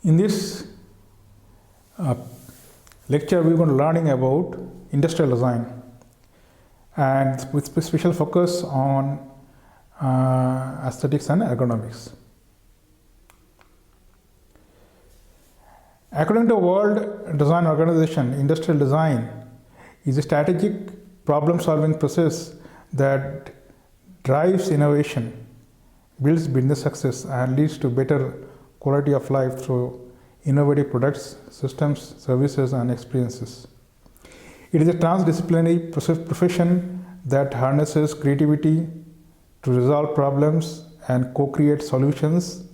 In this lecture, we're going to learning about industrial design, and with special focus on aesthetics and ergonomics. According to World Design Organization, industrial design is a strategic problem-solving process that drives innovation, builds business success, and leads to better quality of life through innovative products, systems, services, and experiences. It is a transdisciplinary profession that harnesses creativity to resolve problems and co-create solutions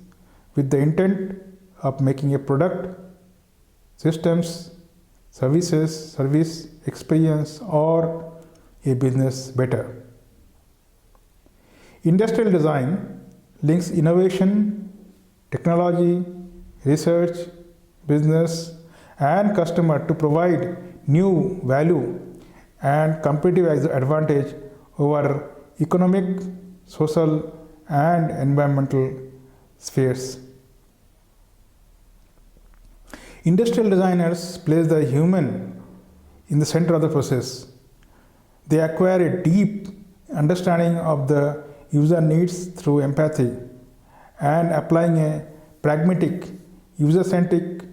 with the intent of making a product, systems, service, experience, or a business better. Industrial design links innovation, technology, research, business, and customer to provide new value and competitive advantage over economic, social, and environmental spheres. Industrial designers place the human in the center of the process. They acquire a deep understanding of the user needs through empathy and applying a pragmatic, user-centric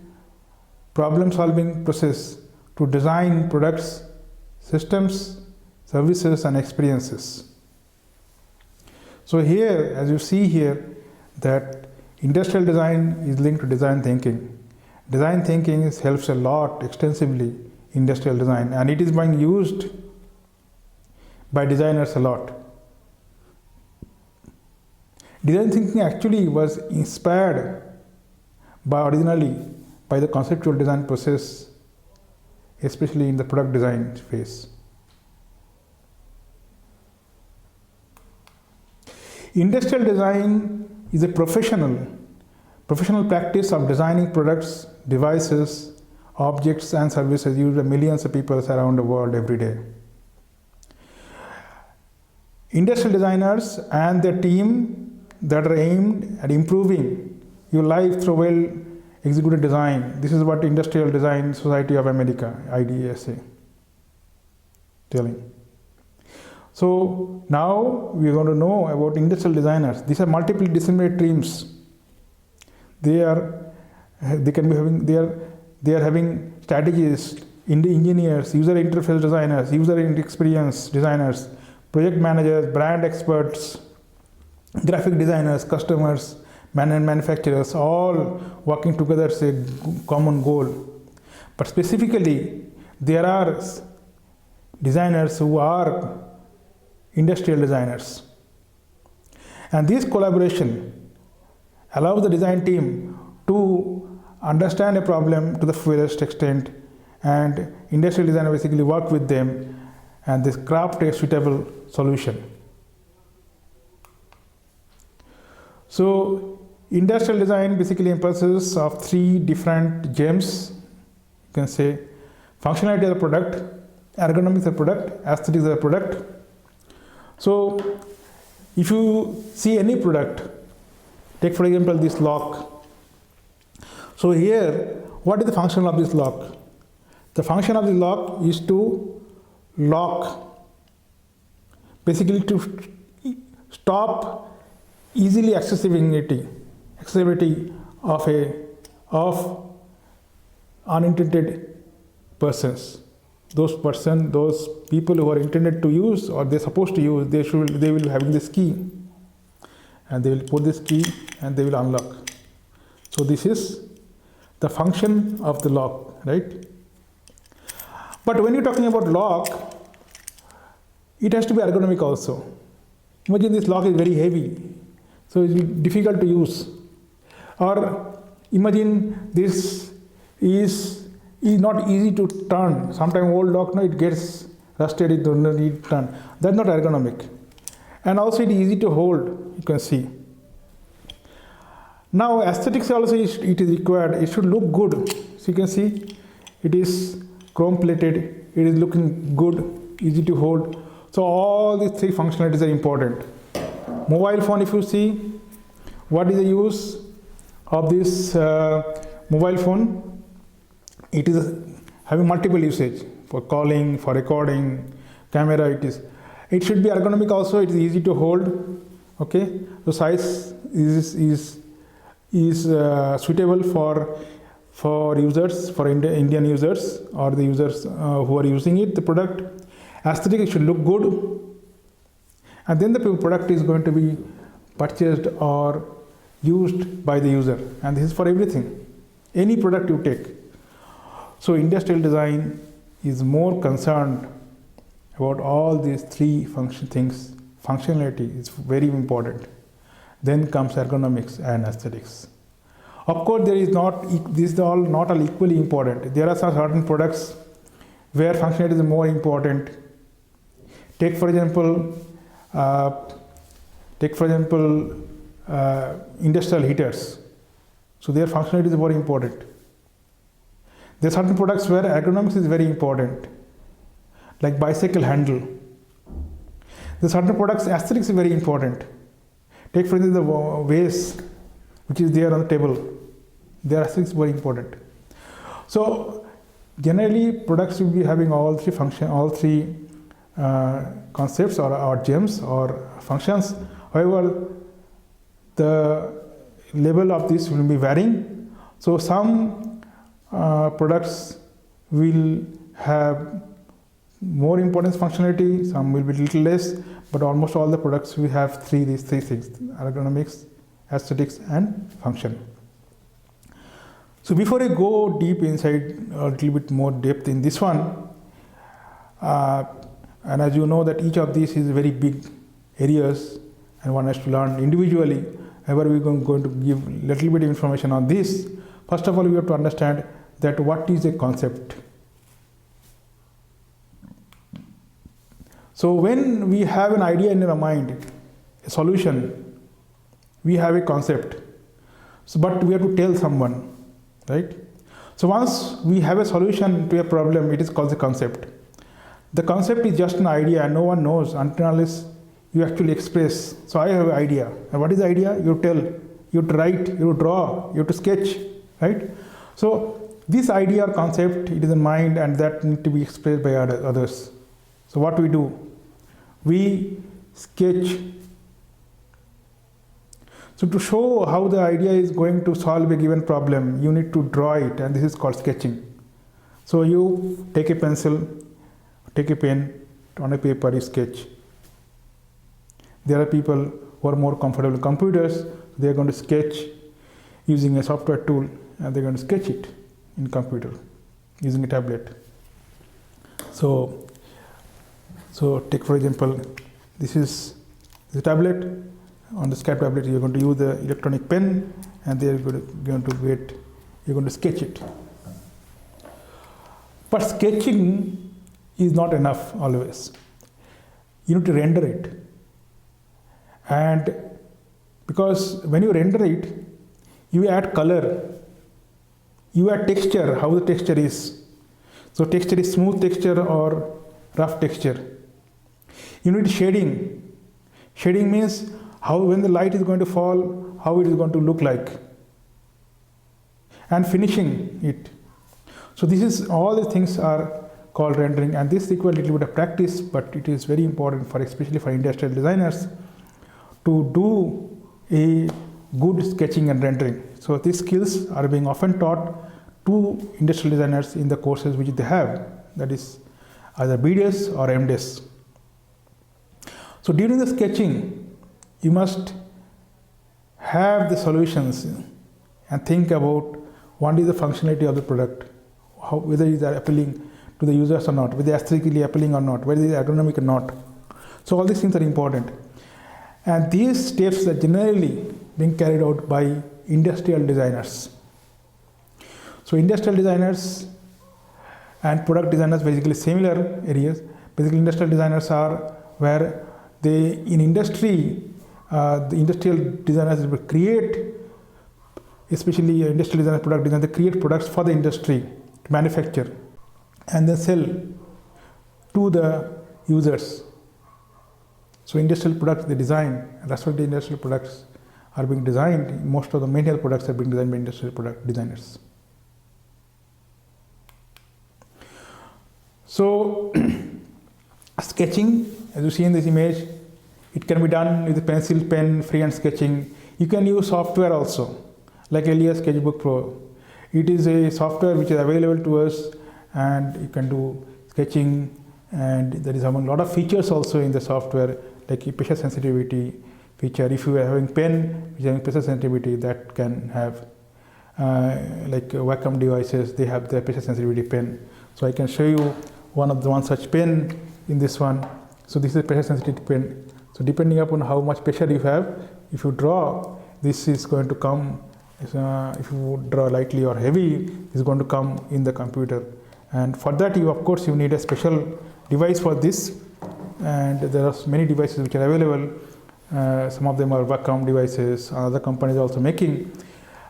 problem-solving process to design products, systems, services, and experiences. So here, as you see here, that industrial design is linked to design thinking. Design thinking helps a lot extensively in industrial design, and it is being used by designers a lot. Design thinking actually was inspired originally by the conceptual design process, especially in the product design phase. Industrial design is a professional practice of designing products, devices, objects, and services used by millions of people around the world every day. Industrial designers and their team that are aimed at improving your life through well-executed design. This is what Industrial Design Society of America, IDSA, telling. So now we are going to know about industrial designers. These are multiple disciplinary teams. They are having strategists, engineers, user interface designers, user experience designers, project managers, brand experts, graphic designers, customers, manufacturers, all working together to a common goal. But specifically, there are designers who are industrial designers. And this collaboration allows the design team to understand a problem to the fullest extent, and industrial designer basically work with them and they craft a suitable solution. So industrial design basically emphasizes of three different gems. You can say functionality of the product, ergonomics of the product, aesthetics of the product. So if you see any product, take for example this lock. So here, what is the function of this lock? The function of the lock is to lock, basically to stop easily accessibility of unintended persons. Those people who are intended to use or they're supposed to use, they will be having this key, and they will put this key and they will unlock. So this is the function of the lock, right? But when you're talking about lock, it has to be ergonomic also. Imagine this lock is very heavy, so it's difficult to use. Or imagine this is not easy to turn. Sometimes old lock, it gets rusted, it doesn't need to turn. That's not ergonomic. And also it is easy to hold, you can see. Now aesthetics also it is required. It should look good. So you can see it is chrome plated, it is looking good, easy to hold. So all these three functionalities are important. Mobile phone, if you see, what is the use of this mobile phone, it is having multiple usage for calling, for recording, camera. It should be ergonomic also. It is easy to hold. Okay, the size is suitable for users, for Indian users or the users who are using it. The product aesthetic, it should look good, and then the product is going to be purchased or used by the user. And this is for everything, any product you take. So industrial design is more concerned about all these three things. Functionality is very important. Then comes ergonomics and aesthetics. Of course, these are all not all equally important. There are some certain products where functionality is more important. Take for example, industrial heaters. So their functionality is more important. There are certain products where ergonomics is very important, like bicycle handle. There are certain products aesthetics is very important. Take for example the vase which is there on the table. Their aesthetics is very important. So generally products will be having all three concepts or gems or functions. However, the level of this will be varying. So some products will have more importance functionality, some will be little less, but almost all the products we have these three things: ergonomics, aesthetics, and function. So before I go deep inside a little bit more depth in this one, and as you know that each of these is very big areas and one has to learn individually. However, we are going to give a little bit of information on this. First of all, we have to understand that what is a concept. So when we have an idea in our mind, a solution, we have a concept. So, but we have to tell someone, right? So once we have a solution to a problem, it is called the concept. The concept is just an idea and no one knows until unless you actually express. So I have an idea. And what is the idea? You tell, you write, you draw, you have to sketch, right? So this idea or concept, it is in mind and that need to be expressed by others. So what we do? We sketch. So to show how the idea is going to solve a given problem, you need to draw it, and this is called sketching. So you take a pencil, take a pen, on a paper you sketch. There are people who are more comfortable with computers, they are going to sketch using a software tool and they are going to sketch it in computer using a tablet. So take for example, this is the tablet. On the Skype tablet, you are going to use the electronic pen, and they are going to sketch it. But sketching is not enough always. You need to render it, and because when you render it, you add color, you add texture. How the texture is. So texture is smooth texture or rough texture. You need shading. Shading means how when the light is going to fall, how it is going to look like, and finishing it. So this is all the things are called rendering, and this requires a little bit of practice, but it is very important for especially for industrial designers to do a good sketching and rendering. So these skills are being often taught to industrial designers in the courses which they have, that is either BDS or MDS. So during the sketching, you must have the solutions and think about what is the functionality of the product, whether it is appealing to the users or not, whether it is aesthetically appealing or not, whether it is ergonomic or not. So all these things are important. And these steps are generally being carried out by industrial designers. So industrial designers and product designers basically similar areas. Basically industrial designers are where they in industry the industrial designers will create, especially industrial design, product design, they create products for the industry to manufacture and then sell to the users. So industrial products they design, and that's why the industrial products are being designed. Most of the many other products are being designed by industrial product designers. So sketching, as you see in this image, it can be done with pencil, pen, freehand sketching. You can use software also, like Elias Sketchbook Pro. It is a software which is available to us, and you can do sketching, and there is a lot of features also in the software, like pressure sensitivity feature. If you are having pen which is having pressure sensitivity, that can have like Wacom devices, they have the pressure sensitivity pen. So I can show you one such pen in this one. So this is a pressure sensitivity pen. So depending upon how much pressure you have, if you draw, this is going to come, if you draw lightly or heavy, it's going to come in the computer. And for that, of course, you need a special device for this. And there are many devices which are available. Some of them are Wacom devices, other companies are also making.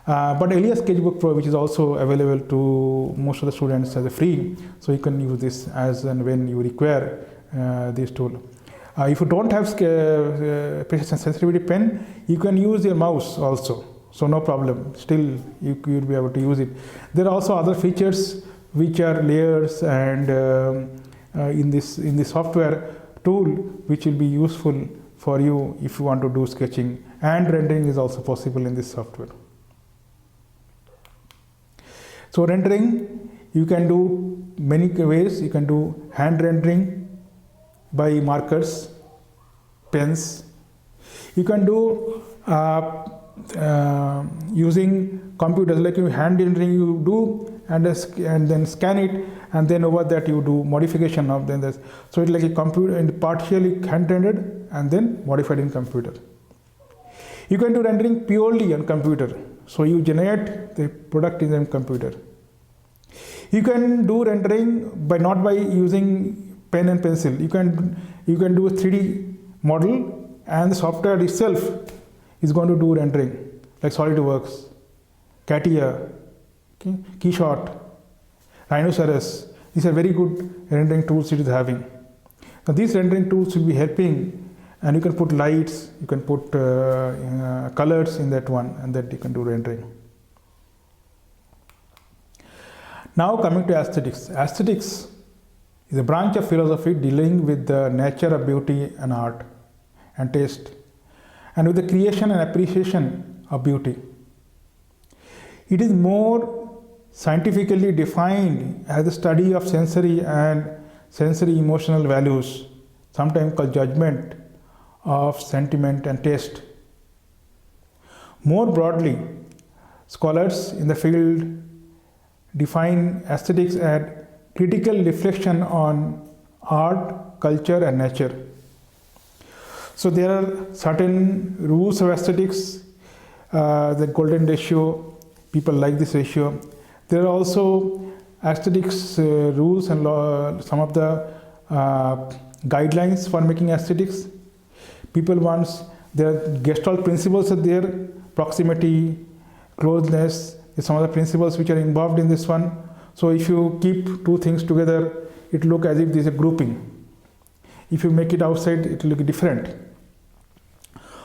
But Elias Sketchbook Pro, which is also available to most of the students as a free, so you can use this as and when you require this tool. If you don't have pressure sensitivity pen, you can use your mouse also, so no problem. Still, you'll be able to use it. There are also other features which are layers and in this software tool, which will be useful for you if you want to do sketching, and rendering is also possible in this software. So rendering, you can do many ways. You can do hand rendering by markers, pens. You can do using computers, like you hand rendering you do, and then scan it, and then over that you do modification of them. So it's like a computer and partially hand rendered and then modified in computer. You can do rendering purely on computer. So you generate the product in the computer. You can do rendering not by using pen and pencil. You can do a 3D model, and the software itself is going to do rendering, like SolidWorks, CATIA, okay, Keyshot, Rhinoceros. These are very good rendering tools it is having. Now these rendering tools will be helping, and you can put lights, you can put colors in that one, and that you can do rendering. Now coming to aesthetics. Aesthetics is a branch of philosophy dealing with the nature of beauty and art and taste, and with the creation and appreciation of beauty. It is more scientifically defined as the study of sensory and sensory emotional values, sometimes called judgment of sentiment and taste. More broadly, scholars in the field define aesthetics as critical reflection on art, culture, and nature. So there are certain rules of aesthetics, the golden ratio, people like this ratio. There are also aesthetics rules and some of the guidelines for making aesthetics. People want, there are Gestalt principles are there, proximity, closeness, some of the principles which are involved in this one. So if you keep two things together, it will look as if there is a grouping. If you make it outside, it will look different.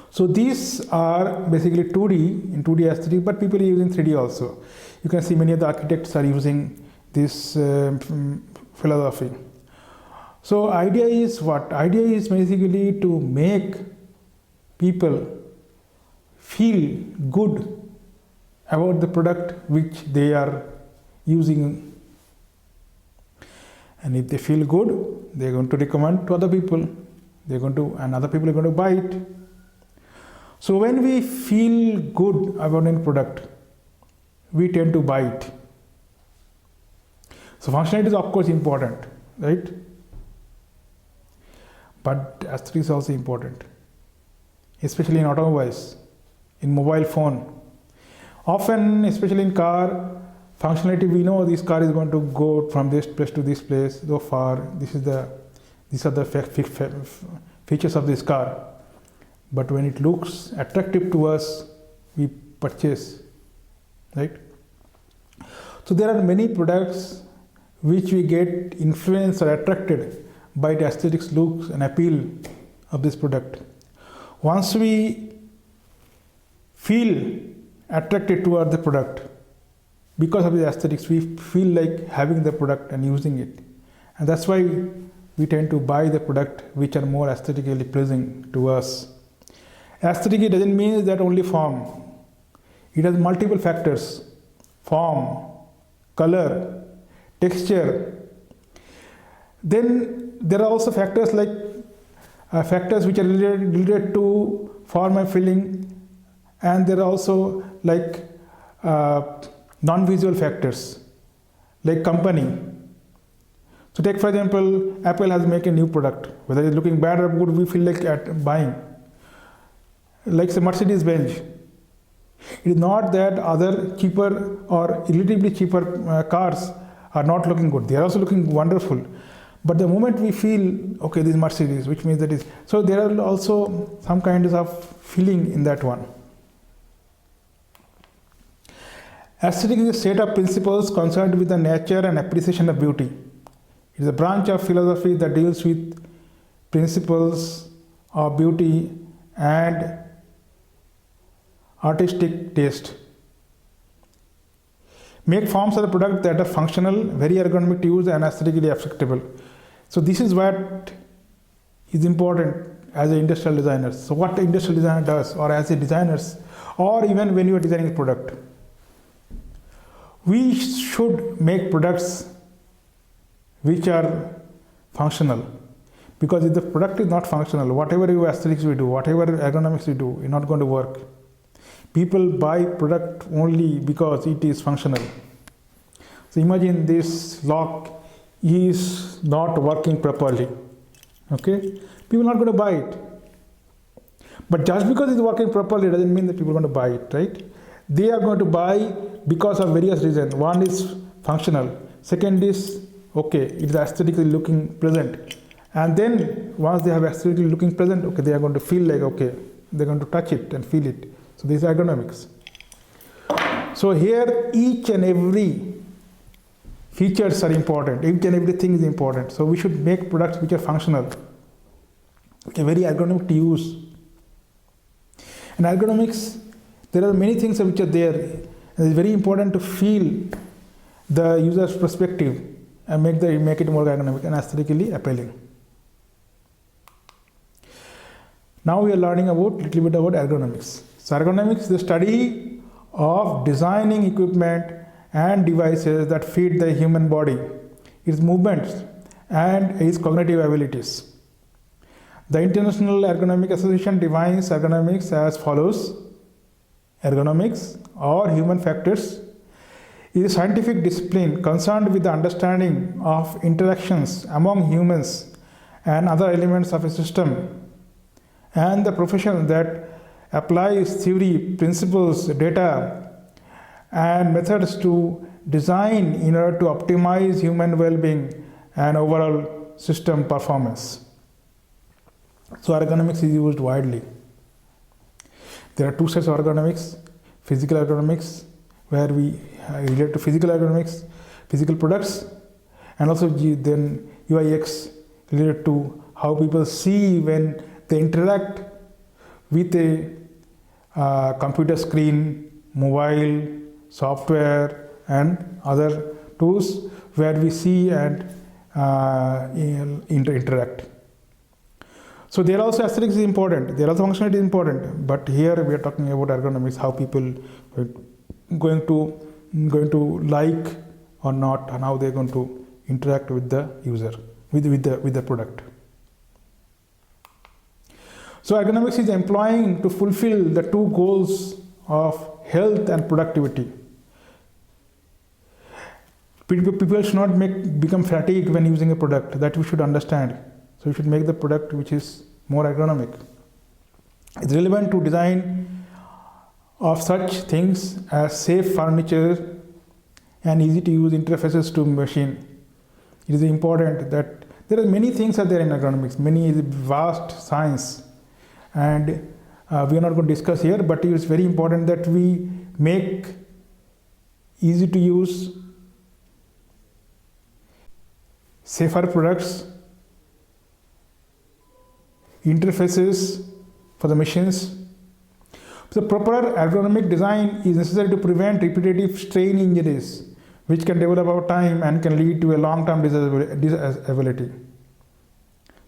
So these are basically 2D, in 2D aesthetic, but people are using 3D also. You can see many of the architects are using this philosophy. So idea is what? Idea is basically to make people feel good about the product which they are using. And if they feel good, they are going to recommend to other people. And other people are going to buy it. So when we feel good about a product, we tend to buy it. So functionality is of course important, right? But aesthetics is also important, especially in automobiles, in mobile phone. Often, especially in car, functionality, we know this car is going to go from this place to this place, so far. These are the features of this car. But when it looks attractive to us, we purchase, right? So there are many products which we get influenced or attracted by the aesthetics, looks and appeal of this product. Once we feel attracted toward the product because of the aesthetics, we feel like having the product and using it. And that's why we tend to buy the product which are more aesthetically pleasing to us. Aesthetic doesn't mean that only form. It has multiple factors: form, color, texture. Then there are also factors like factors which are related to form and feeling, and there are also like non-visual factors like company. So take for example, Apple has made a new product. Whether it's looking bad or good, we feel like buying. Like say Mercedes-Benz. It is not that other cheaper or relatively cheaper cars are not looking good. They are also looking wonderful. But the moment we feel, okay, this is Mercedes, which means that is, so there are also some kinds of feeling in that one. Aesthetic is a set of principles concerned with the nature and appreciation of beauty. It is a branch of philosophy that deals with principles of beauty and artistic taste. Make forms of the product that are functional, very ergonomic to use, and aesthetically acceptable. So this is what is important as an industrial designer. So what the industrial designer does, or as a designers, or even when you are designing a product, we should make products which are functional. Because if the product is not functional, whatever you aesthetics we do, whatever ergonomics we do, is not going to work. People buy product only because it is functional. So imagine this lock is not working properly. Okay? People are not going to buy it. But just because it's working properly doesn't mean that people are going to buy it, right? They are going to buy because of various reasons. One is functional. Second is, okay, it's aesthetically looking pleasant. And then once they have aesthetically looking pleasant, okay, they are going to feel like, okay, they're going to touch it and feel it. So this is ergonomics. So here each and every features are important. Each and everything is important. So we should make products which are functional, which are very ergonomic to use. And ergonomics, there are many things which are there. And it's very important to feel the user's perspective and make it more ergonomic and aesthetically appealing. Now we are learning about little bit about ergonomics. So ergonomics is the study of designing equipment and devices that fit the human body, its movements, and its cognitive abilities. The International Ergonomic Association defines ergonomics as follows. Ergonomics, or human factors, is a scientific discipline concerned with the understanding of interactions among humans and other elements of a system, and the profession that applies theory, principles, data, and methods to design in order to optimize human well-being and overall system performance. So ergonomics is used widely. There are two sets of ergonomics: physical ergonomics, where we relate to physical ergonomics, physical products, and also then UIX related to how people see when they interact with a computer screen, mobile, software, and other tools where we see and interact. So there also aesthetics is important, there also functionality is important, but here we are talking about ergonomics, how people are going to like or not, and how they are going to interact with the user, with the product. So ergonomics is employing to fulfill the two goals of health and productivity. People should not become fatigued when using a product. That we should understand. So we should make the product which is more ergonomic. It's relevant to design of such things as safe furniture and easy to use interfaces to machine. It is important that there are many things are there in ergonomics. Many is vast science, and we are not going to discuss here, but it is very important that we make easy to use, safer products, interfaces for the machines. The proper ergonomic design is necessary to prevent repetitive strain injuries which can develop over time and can lead to a long-term disability.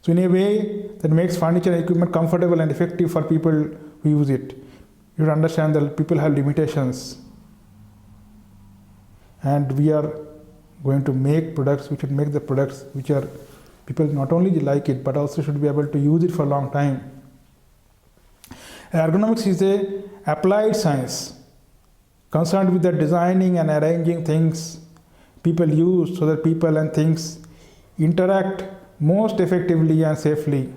So in a way that makes furniture and equipment comfortable and effective for people who use it. You understand that people have limitations, and we are going to make products which should make the products which are people not only like it but also should be able to use it for a long time. Ergonomics is a applied science concerned with the designing and arranging things people use so that people and things interact most effectively and safely.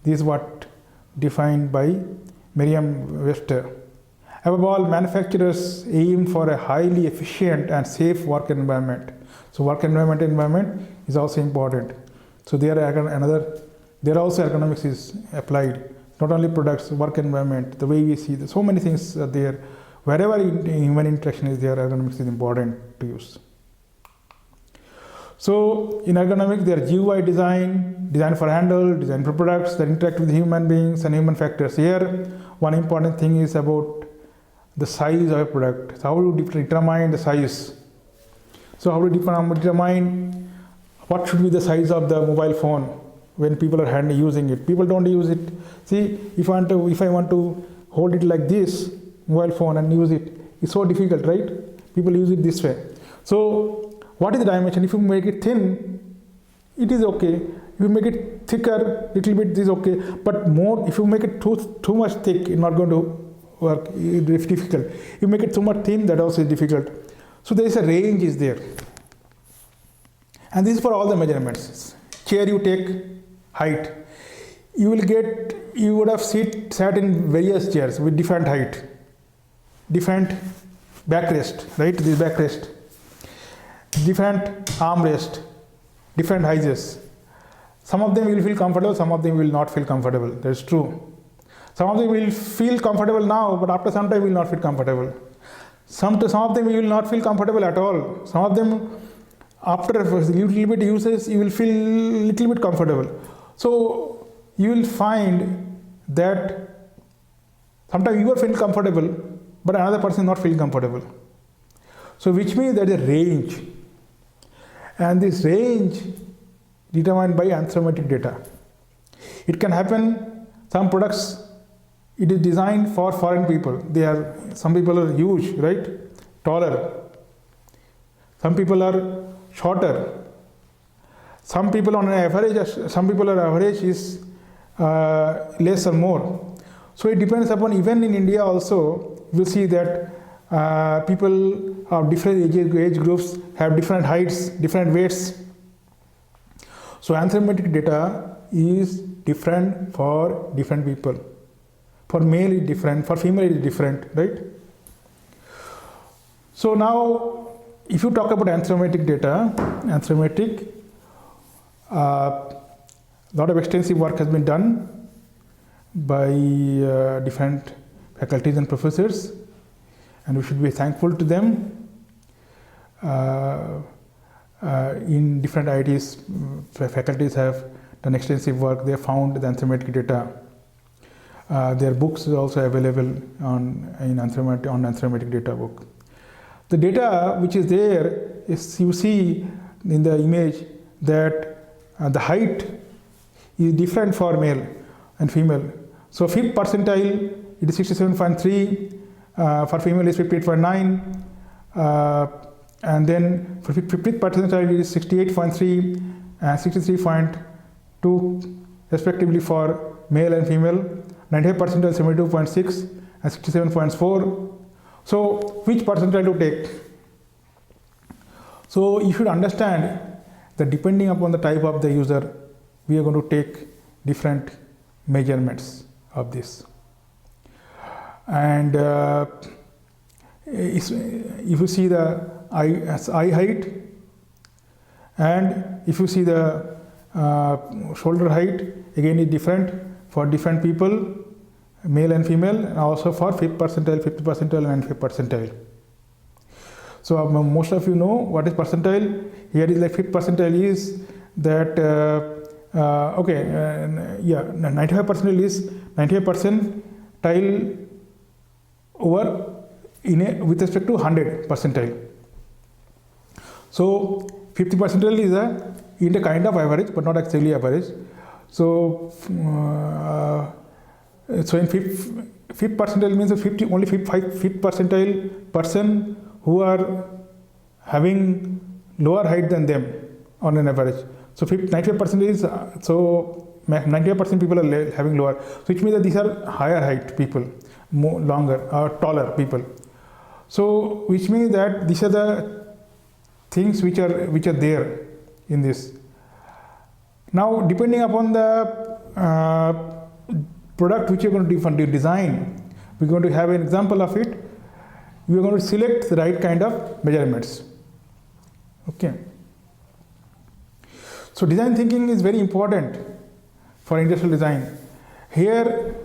This is what defined by Merriam-Webster. Above all, manufacturers aim for a highly efficient and safe work environment. So work environment is also important. So there also ergonomics is applied. Not only products, work environment, the way we see, so many things are there. Wherever human interaction is there, ergonomics is important to use. So in ergonomics, there are GUI design for handle, design for products that interact with human beings and human factors. Here, one important thing is about the size of a product. So how do you determine the size? So how do you determine what should be the size of the mobile phone when people are using it? People don't use it. See, if I want to hold it like this, mobile phone, and use it, it's so difficult, right? People use it this way. So what is the dimension? If you make it thin, it is okay. If you make it thicker, little bit, this is okay. But more, if you make it too much thick, it's not going to work. It's difficult. If you make it too much thin, that also is difficult. So there is a range is there. And this is for all the measurements. Chair you take, height. You would have sat in various chairs with different height, different backrest, right? This backrest, different armrest, different heights. Some of them will feel comfortable, some of them will not feel comfortable. That's true. Some of them will feel comfortable now, but after some time will not feel comfortable. Some of them will not feel comfortable at all. Some of them, after a little bit uses, you will feel little bit comfortable. So you will find that sometimes you are feeling comfortable, but another person is not feeling comfortable. So which means there is a range. And this range determined by anthropometric data. It can happen, some products, it is designed for foreign people. Some people are huge, right? Taller. Some people are shorter. Some people on an average is less or more. So it depends upon, even in India also, you see that people of different age groups have different heights, different weights. So anthropometric data is different for different people. For male is different, for female is different, right? So now, if you talk about anthropometric data, a lot of extensive work has been done by different faculties and professors, and we should be thankful to them. In different IITs, faculties have done extensive work. They have found the anthropometric data. Their books are also available on anthropometric data book. The data which is there is, you see in the image that the height is different for male and female. So fifth percentile it is 67.3, for female is 58.9, and then for 50th percentile it is 68.3 and 63.2 respectively for male and female. 95th percentile 72.6 and 67.4. So which percentile to take? So you should understand that depending upon the type of the user, we are going to take different measurements of this. And if you see the eye height, and if you see the shoulder height, again is different for different people, male and female, and also for 5th percentile, 50th percentile, and 95th percentile. So most of you know what is percentile. Here is like 5th percentile is that 95 percentile is 95 percentile over with respect to 100 percentile. So 50 percentile is in a kind of average, but not actually average. So so in fifth percentile means only fifth percentile person who are having lower height than them on an average. So 95% is so 95% people are having lower, so which means that these are higher height people, more longer or taller people. So which means that these are the things which are there in this. Now depending upon the product which you're going to design, we're going to have an example of it. We're going to select the right kind of measurements. Okay. So design thinking is very important for industrial design. Here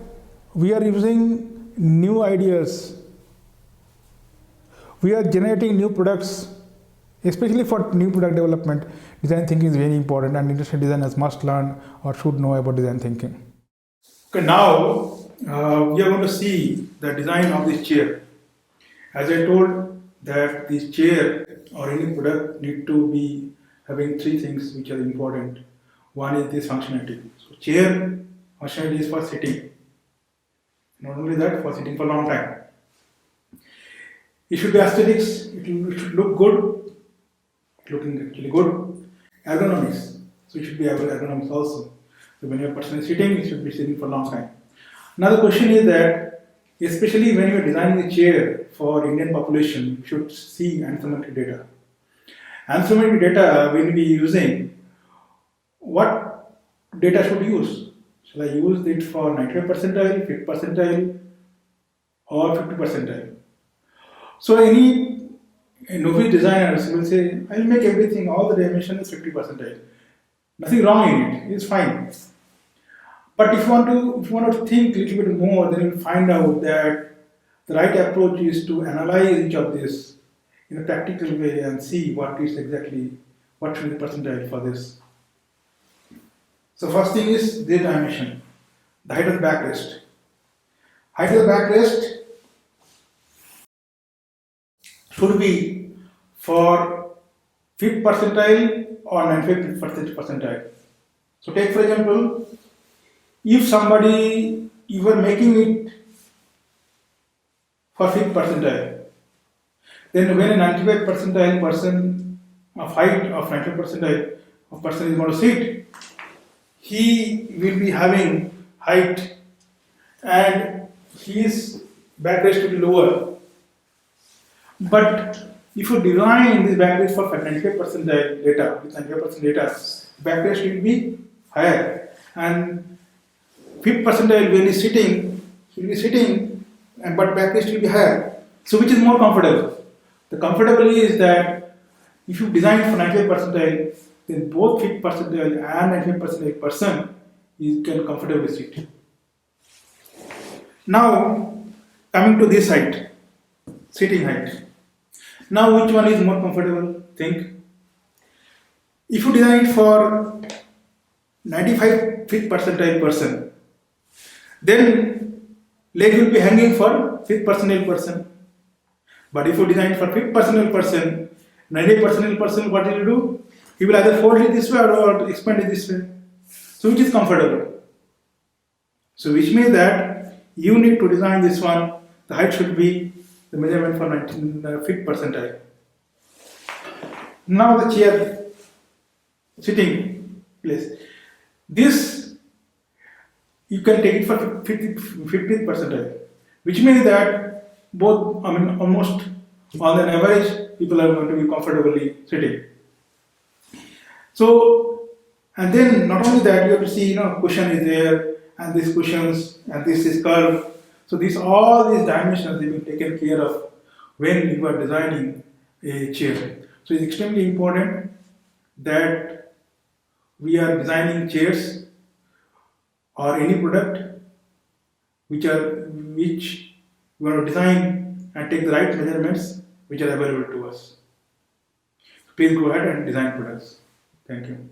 we are using new ideas. We are generating new products, especially for new product development. Design thinking is very important, and industrial designers must learn or should know about design thinking. Okay, now we are going to see the design of this chair. As I told that this chair or any product need to be having three things which are important. One is this functionality. So chair functionality is for sitting. Not only that, for sitting for a long time. It should be aesthetics. It should look good. Looking actually good. Ergonomics. So it should be ergonomics also. So when your person is sitting, it should be sitting for a long time. Another question is that, especially when you are designing a chair for Indian population, you should see anthropometric data. Anthropometric data we will be using. What data should we use? Shall I use it for 95 percentile, 50 percentile, or 50 percentile? So any novice designers will say, I'll make everything, all the dimensions 50 percentile. Nothing wrong in it, it's fine. But if you want to think a little bit more, then you'll find out that the right approach is to analyze each of this in a practical way and see what should be the percentile for this. So first thing is the dimension, the height of the backrest. Height of the backrest should be for 5th percentile or 95th percentile. So take for example, if you were making it for 5th percentile, then when a 95th percentile person of height of 95th percentile of person is going to sit, he will be having height and his backrest will be lower. But if you design this backrest for 95 percentile data, with 95% data, backrest will be higher. And 5th percentile when he is sitting, he will be sitting, but backrest will be higher. So which is more comfortable? The comfortable is that if you design for 95 percentile, then both 5th percentile and 95 percentile person can comfortably sit. Now coming to this height, sitting height. Now which one is more comfortable? Think. If you design it for 95 5th percentile person, then leg will be hanging for 5th percentile person. But if you design for 5th percentile person, 98 percentile person, what will you do? He will either fold it this way or expand it this way. So which is comfortable? So which means that you need to design this one. The height should be the measurement for 5th percentile. Now the chair sitting place. This you can take it for 50th percentile, which means that almost on an average people are going to be comfortably sitting. So, and then not only that, you have to see, cushion is there, and these cushions, and this is curve. So all these dimensions have been taken care of when you are designing a chair. So it's extremely important that we are designing chairs or any product which we want to design and take the right measurements which are available to us. Please go ahead and design products. Thank you.